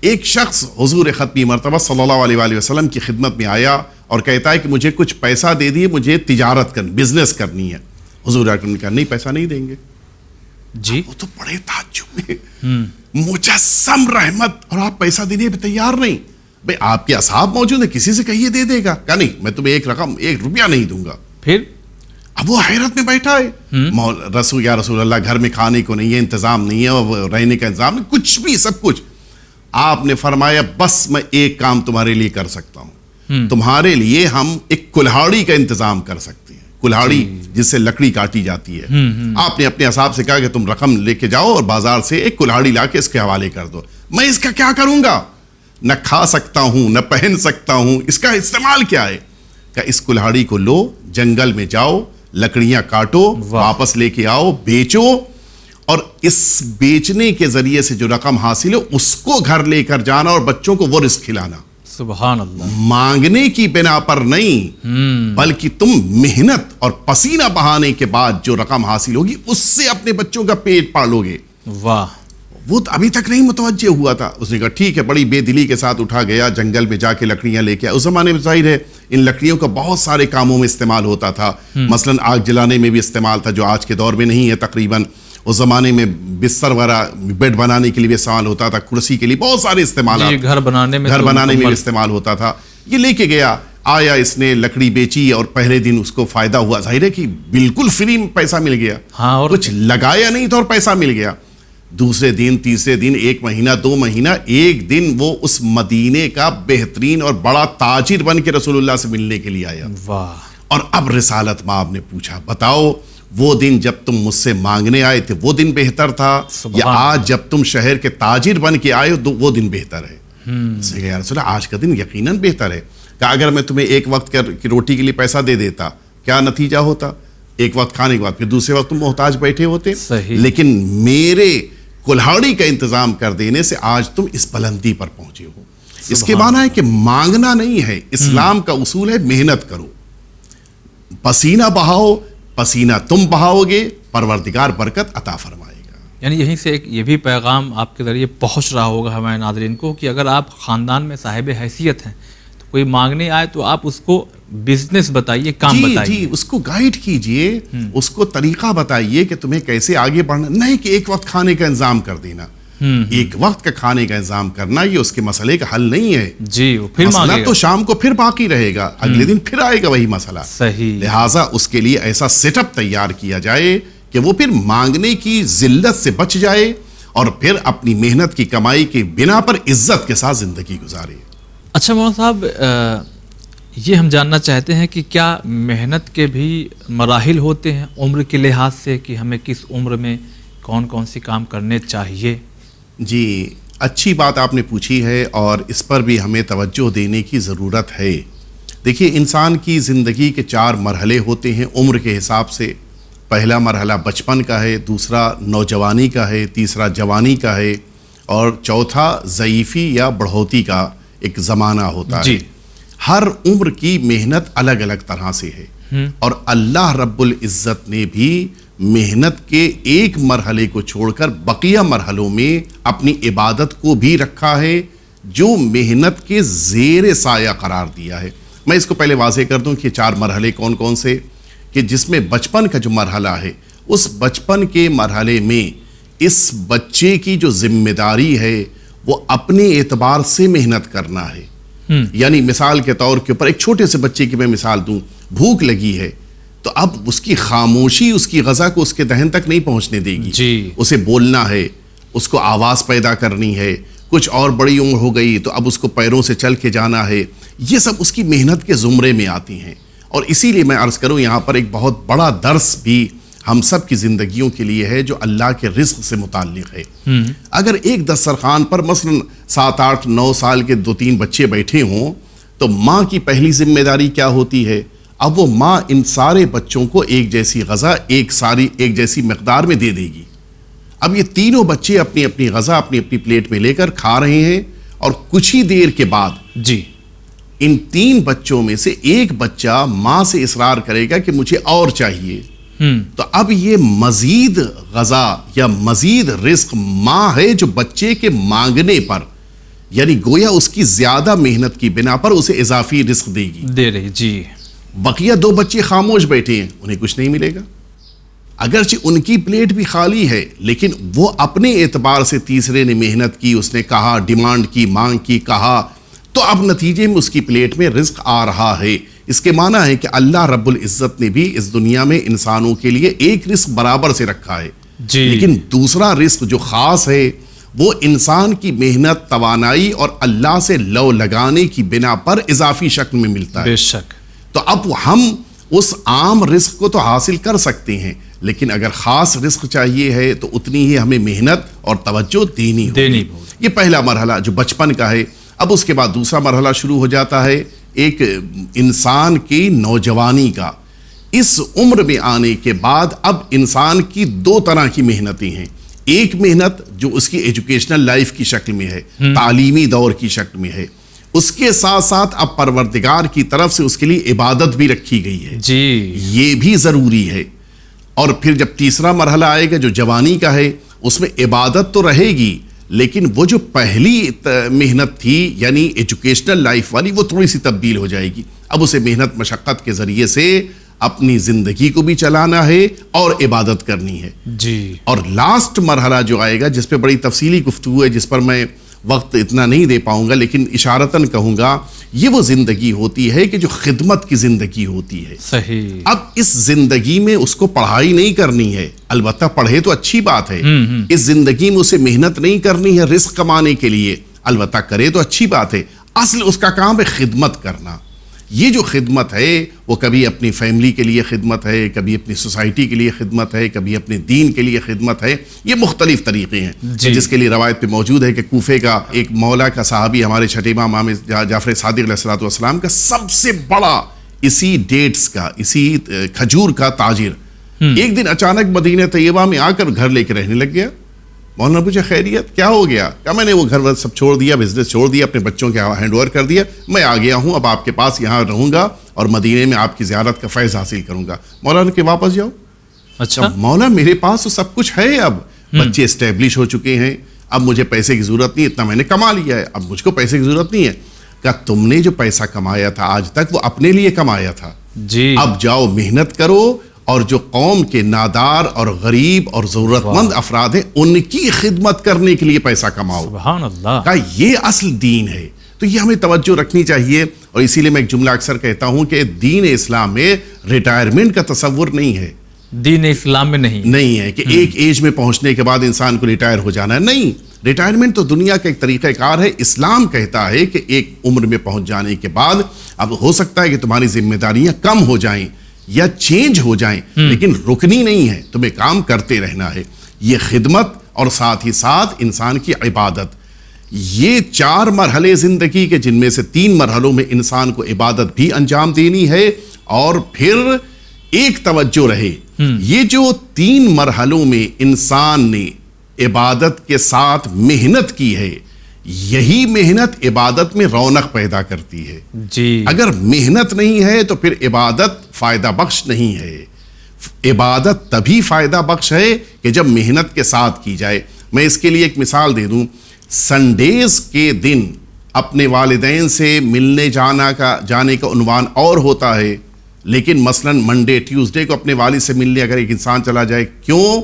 ایک شخص حضور ختمی مرتبہ صلی اللہ علیہ وآلہ وسلم کی خدمت میں آیا اور کہتا ہے کہ مجھے کچھ پیسہ دے دیے، مجھے تجارت بزنس کرنی ہے. حضور اکرم نے کہا نہیں، پیسہ نہیں دیں گے. جی وہ تو بڑے تعجب میں، مجسم رحمت، اور آپ پیسہ دینے پہ تیار نہیں. بھئی آپ کے اصحاب موجود ہیں، کسی سے کہیے دے دے گا. کہا نہیں، میں تمہیں ایک روپیہ نہیں دوں گا. پھر اب وہ حیرت میں بیٹھا ہے. یا رسول اللہ، گھر میں کھانے کو نہیں ہے، انتظام نہیں ہے، اور رہنے کا انتظام نہیں، کچھ بھی، سب کچھ. آپ نے فرمایا بس میں ایک کام تمہارے لیے کر سکتا ہوں، تمہارے لیے ہم ایک کلہاڑی کا انتظام کر سکتے ہیں. کلہاڑی جس سے لکڑی کاٹی جاتی ہے. آپ نے اپنے اصحاب سے کہا کہ تم رقم لے کے جاؤ اور بازار سے ایک کلہاڑی لا کے اس کے حوالے کر دو. میں اس کا کیا کروں گا؟ نہ کھا سکتا ہوں، نہ پہن سکتا ہوں، اس کا استعمال کیا ہے؟ کہ اس کلہاڑی کو لو، جنگل میں جاؤ، لکڑیاں کاٹو، واپس لے کے آؤ، بیچو، اور اس بیچنے کے ذریعے سے جو رقم حاصل ہو اس کو گھر لے کر جانا اور بچوں کو وہ رزق کھلانا. سبحان اللہ. مانگنے کی بنا پر نہیں، بلکہ تم محنت اور پسینہ بہانے کے بعد جو رقم حاصل ہوگی اس سے اپنے بچوں کا پیٹ پالو گے. واہ. وہ ابھی تک نہیں متوجہ ہوا تھا. اس نے کہا ٹھیک ہے، بڑی بے دلی کے ساتھ اٹھا گیا، جنگل میں جا کے لکڑیاں لے کے آیا. اس زمانے میں ظاہر ہے ان لکڑیوں کا بہت سارے کاموں میں استعمال ہوتا تھا. مثلا آگ جلانے میں بھی استعمال تھا، جو آج کے دور میں نہیں ہے تقریباً. اس زمانے میں بستر وغیرہ، بیڈ بنانے کے لیے بھی استعمال ہوتا تھا، کرسی کے لیے، بہت سارے استعمالات، گھر بنانے میں بھی استعمال ہوتا تھا. یہ لے کے گیا، آیا، اس نے لکڑی بیچی اور پہلے دن اس کو فائدہ ہوا. ظاہر ہے کہ بالکل فری میں پیسہ مل گیا، کچھ لگایا نہیں تھا اور پیسہ مل گیا. دوسرے دن، تیسرے دن، 1 مہینہ، 2 مہینہ، ایک دن وہ اس مدینے کا بہترین اور بڑا تاجر بن کے رسول اللہ سے ملنے کے لیے آیا. واہ. اور اب رسالت مآب نے پوچھا بتاؤ وہ دن جب تم مجھ سے مانگنے آئے تھے وہ دن بہتر تھا یا آج جب تم شہر کے تاجر بن کے آئے ہو وہ دن بہتر ہے؟ اس نے کہا یا رسول اللہ آج کا دن یقیناً بہتر ہے. کہ اگر میں تمہیں ایک وقت کی روٹی کے لیے پیسہ دے دیتا کیا نتیجہ ہوتا؟ ایک وقت کھانے کے بعد پھر دوسرے وقت تم محتاج بیٹھے ہوتے. لیکن میرے کلہاڑی کا انتظام کر دینے سے آج تم اس بلندی پر پہنچے ہو. اس کے معنی ہے کہ مانگنا نہیں ہے، اسلام کا اصول ہے محنت کرو، پسینہ بہاؤ، پسینہ تم بہاؤ گے، پروردگار برکت عطا فرمائے گا. یعنی یہیں سے ایک یہ بھی پیغام آپ کے ذریعے پہنچ رہا ہوگا ہمارے ناظرین کو کہ اگر آپ خاندان میں صاحب حیثیت ہیں تو کوئی مانگنے آئے تو آپ اس کو بزنس بتائیے، کام بتائیے. جی، اس کو گائیڈ کیجئے، اس کو طریقہ بتائیے کہ تمہیں کیسے آگے بڑھنا. نہیں کہ ایک وقت کھانے کا انتظام کر دینا. ایک وقت کا کھانے کا انتظام کرنا یہ اس کے مسئلے کا حل نہیں ہے. جی، وہ پھر مسئلہ تو شام کو پھر باقی رہے گا، اگلے دن پھر آئے گا وہی مسئلہ. صحیح. لہٰذا اس کے لیے ایسا سیٹ اپ تیار کیا جائے کہ وہ پھر مانگنے کی ذلت سے بچ جائے اور پھر اپنی محنت کی کمائی کی بنا پر عزت کے ساتھ زندگی گزارے. اچھا مولانا صاحب، یہ ہم جاننا چاہتے ہیں کہ کیا محنت کے بھی مراحل ہوتے ہیں عمر کے لحاظ سے کہ ہمیں کس عمر میں کون کون سی کام کرنے چاہیے؟ جی، اچھی بات آپ نے پوچھی ہے اور اس پر بھی ہمیں توجہ دینے کی ضرورت ہے. دیکھیے، انسان کی زندگی کے 4 مرحلے ہوتے ہیں عمر کے حساب سے. پہلا مرحلہ بچپن کا ہے، دوسرا نوجوانی کا ہے، تیسرا جوانی کا ہے اور چوتھا ضعیفی یا بڑھوتی کا ایک زمانہ ہوتا ہے. ہر عمر کی محنت الگ الگ طرح سے ہے اور اللہ رب العزت نے بھی محنت کے ایک مرحلے کو چھوڑ کر بقیہ مرحلوں میں اپنی عبادت کو بھی رکھا ہے جو محنت کے زیر سایہ قرار دیا ہے. میں اس کو پہلے واضح کر دوں کہ 4 مرحلے کون کون سے، کہ جس میں بچپن کا جو مرحلہ ہے اس بچپن کے مرحلے میں اس بچے کی جو ذمہ داری ہے وہ اپنے اعتبار سے محنت کرنا ہے. یعنی مثال کے طور کے اوپر ایک چھوٹے سے بچے کی میں مثال دوں، بھوک لگی ہے تو اب اس کی خاموشی اس کی غذا کو اس کے دہن تک نہیں پہنچنے دے گی. اسے بولنا ہے، اس کو آواز پیدا کرنی ہے. کچھ اور بڑی عمر ہو گئی تو اب اس کو پیروں سے چل کے جانا ہے. یہ سب اس کی محنت کے زمرے میں آتی ہیں اور اسی لیے میں عرض کروں یہاں پر ایک بہت بڑا درس بھی ہم سب کی زندگیوں کے لیے ہے جو اللہ کے رزق سے متعلق ہے. اگر ایک دسترخوان پر مثلا 7, 8, 9 سال کے 2-3 بچے بیٹھے ہوں تو ماں کی پہلی ذمہ داری کیا ہوتی ہے؟ اب وہ ماں ان سارے بچوں کو ایک جیسی غذا ایک جیسی مقدار میں دے دے گی. اب یہ تینوں بچے اپنی اپنی غذا اپنی اپنی پلیٹ میں لے کر کھا رہے ہیں اور کچھ ہی دیر کے بعد ان 3 بچوں میں سے ایک بچہ ماں سے اصرار کرے گا کہ مجھے اور چاہیے. تو اب یہ مزید غذا یا مزید رزق ماں ہے جو بچے کے مانگنے پر یعنی گویا اس کی زیادہ محنت کی بنا پر اسے اضافی رزق دے گی، دے رہی جی۔ بقیہ 2 بچے خاموش بیٹھے ہیں، انہیں کچھ نہیں ملے گا، اگرچہ ان کی پلیٹ بھی خالی ہے، لیکن وہ اپنے اعتبار سے تیسرے نے محنت کی، اس نے کہا، ڈیمانڈ کی، مانگ کی، کہا، تو اب نتیجے میں اس کی پلیٹ میں رزق آ رہا ہے۔ اس کے معنی ہے کہ اللہ رب العزت نے بھی اس دنیا میں انسانوں کے لیے ایک رزق برابر سے رکھا ہے جی، لیکن دوسرا رزق جو خاص ہے وہ انسان کی محنت، توانائی اور اللہ سے لو لگانے کی بنا پر اضافی شکل میں ملتا ہے۔ بے شک۔ تو اب ہم اس عام رزق کو تو حاصل کر سکتے ہیں، لیکن اگر خاص رزق چاہیے ہے تو اتنی ہی ہمیں محنت اور توجہ دینی ہوگی۔ یہ پہلا مرحلہ جو بچپن کا ہے۔ اب اس کے بعد دوسرا مرحلہ شروع ہو جاتا ہے ایک انسان کی نوجوانی کا۔ اس عمر میں آنے کے بعد اب انسان کی 2 طرح کی محنتیں ہیں۔ ایک محنت جو اس کی ایجوکیشنل لائف کی شکل میں ہے، تعلیمی دور کی شکل میں ہے، اس کے ساتھ ساتھ اب پروردگار کی طرف سے اس کے لیے عبادت بھی رکھی گئی ہے جی، یہ بھی ضروری ہے۔ اور پھر جب تیسرا مرحلہ آئے گا جو جوانی کا ہے، اس میں عبادت تو رہے گی، لیکن وہ جو پہلی محنت تھی یعنی ایجوکیشنل لائف والی، وہ تھوڑی سی تبدیل ہو جائے گی۔ اب اسے محنت مشقت کے ذریعے سے اپنی زندگی کو بھی چلانا ہے اور عبادت کرنی ہے جی۔ اور لاسٹ مرحلہ جو آئے گا جس پہ بڑی تفصیلی گفتگو ہے، جس پر میں وقت اتنا نہیں دے پاؤں گا، لیکن اشارتاً کہوں گا، یہ وہ زندگی ہوتی ہے کہ جو خدمت کی زندگی ہوتی ہے۔ صحیح۔ اب اس زندگی میں اس کو پڑھائی نہیں کرنی ہے، البتہ پڑھے تو اچھی بات ہے، اس زندگی میں اسے محنت نہیں کرنی ہے رزق کمانے کے لیے، البتہ کرے تو اچھی بات ہے، اصل اس کا کام ہے خدمت کرنا۔ یہ جو خدمت ہے وہ کبھی اپنی فیملی کے لیے خدمت ہے، کبھی اپنی سوسائٹی کے لیے خدمت ہے، کبھی اپنے دین کے لیے خدمت ہے، یہ مختلف طریقے ہیں جس کے لیے روایت پہ موجود ہے کہ کوفے کا ایک مولا کا صحابی ہمارے چھٹے امام جعفر صادق علیہ السلام کا سب سے بڑا اسی ڈیٹس کا، اسی کھجور کا تاجر، ایک دن اچانک مدینہ طیبہ میں آ کر گھر لے کے رہنے لگ گیا۔ مولانا پوچھا خیریت کیا ہو گیا؟ کہا میں نے وہ گھر سب چھوڑ دیا، بزنس چھوڑ دیا، اپنے بچوں کے ہینڈ اوور کر دیا، میں آ گیا ہوں، اب آپ کے پاس یہاں رہوں گا اور مدینے میں آپ کی زیارت کا فیض حاصل کروں گا۔ مولانا کہ واپس جاؤ۔ اچھا مولا میرے پاس تو سب کچھ ہے، اب بچے اسٹیبلش ہو چکے ہیں، اب مجھے پیسے کی ضرورت نہیں، اتنا میں نے کما لیا ہے، اب مجھ کو پیسے کی ضرورت نہیں ہے۔ کہا تم نے جو پیسہ کمایا تھا آج تک وہ اپنے لیے کمایا تھا، جی، اب جاؤ محنت کرو اور جو قوم کے نادار اور غریب اور ضرورت مند افراد ہیں ان کی خدمت کرنے کے لیے پیسہ کماؤ۔ سبحان اللہ۔ کہا یہ اصل دین ہے، تو یہ ہمیں توجہ رکھنی چاہیے، اور اسی لیے میں ایک جملہ اکثر کہتا ہوں کہ دین اسلام میں ریٹائرمنٹ کا تصور نہیں ہے، دین اسلام میں نہیں ہے کہ ایک ایج میں پہنچنے کے بعد انسان کو ریٹائر ہو جانا ہے، نہیں، ریٹائرمنٹ تو دنیا کا ایک طریقہ کار ہے۔ اسلام کہتا ہے کہ ایک عمر میں پہنچ جانے کے بعد اب ہو سکتا ہے کہ تمہاری ذمہ داریاں کم ہو جائیں یا چینج ہو جائیں، لیکن رکنی نہیں ہے، تمہیں کام کرتے رہنا ہے۔ یہ خدمت اور ساتھ ہی ساتھ انسان کی عبادت، یہ 4 مرحلے زندگی کے، جن میں سے 3 مرحلوں میں انسان کو عبادت بھی انجام دینی ہے، اور پھر ایک توجہ رہے، یہ جو 3 مرحلوں میں انسان نے عبادت کے ساتھ محنت کی ہے، یہی محنت عبادت میں رونق پیدا کرتی ہے۔ جی، اگر محنت نہیں ہے تو پھر عبادت فائدہ بخش نہیں ہے۔ عبادت تبھی فائدہ بخش ہے کہ جب محنت کے ساتھ کی جائے۔ میں اس کے لیے ایک مثال دے دوں، سنڈیز کے دن اپنے والدین سے ملنے جانے کا عنوان اور ہوتا ہے، لیکن مثلا منڈے ٹیوزڈے کو اپنے والد سے ملنے اگر ایک انسان چلا جائے، کیوں؟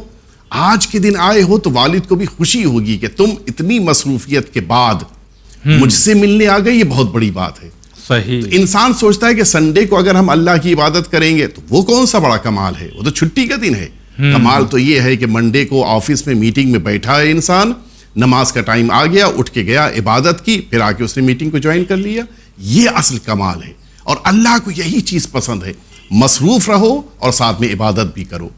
آج کے دن آئے ہو تو والد کو بھی خوشی ہوگی کہ تم اتنی مصروفیت کے بعد مجھ سے ملنے آ گئے، یہ بہت بڑی بات ہے۔ صحیح۔ انسان سوچتا ہے کہ سنڈے کو اگر ہم اللہ کی عبادت کریں گے تو وہ کون سا بڑا کمال ہے، وہ تو چھٹی کا دن ہے۔ کمال تو یہ ہے کہ منڈے کو آفس میں میٹنگ میں بیٹھا ہے انسان، نماز کا ٹائم آ گیا، اٹھ کے گیا، عبادت کی، پھر آ کے اس نے میٹنگ کو جوائن کر لیا، یہ اصل کمال ہے۔ اور اللہ کو یہی چیز پسند ہے، مصروف رہو اور ساتھ میں عبادت بھی کرو،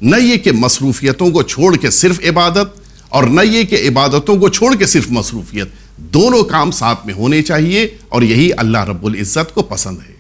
نہ یہ کہ مصروفیتوں کو چھوڑ کے صرف عبادت، اور نہ یہ کہ عبادتوں کو چھوڑ کے صرف مصروفیت، دونوں کام ساتھ میں ہونے چاہیے، اور یہی اللہ رب العزت کو پسند ہے۔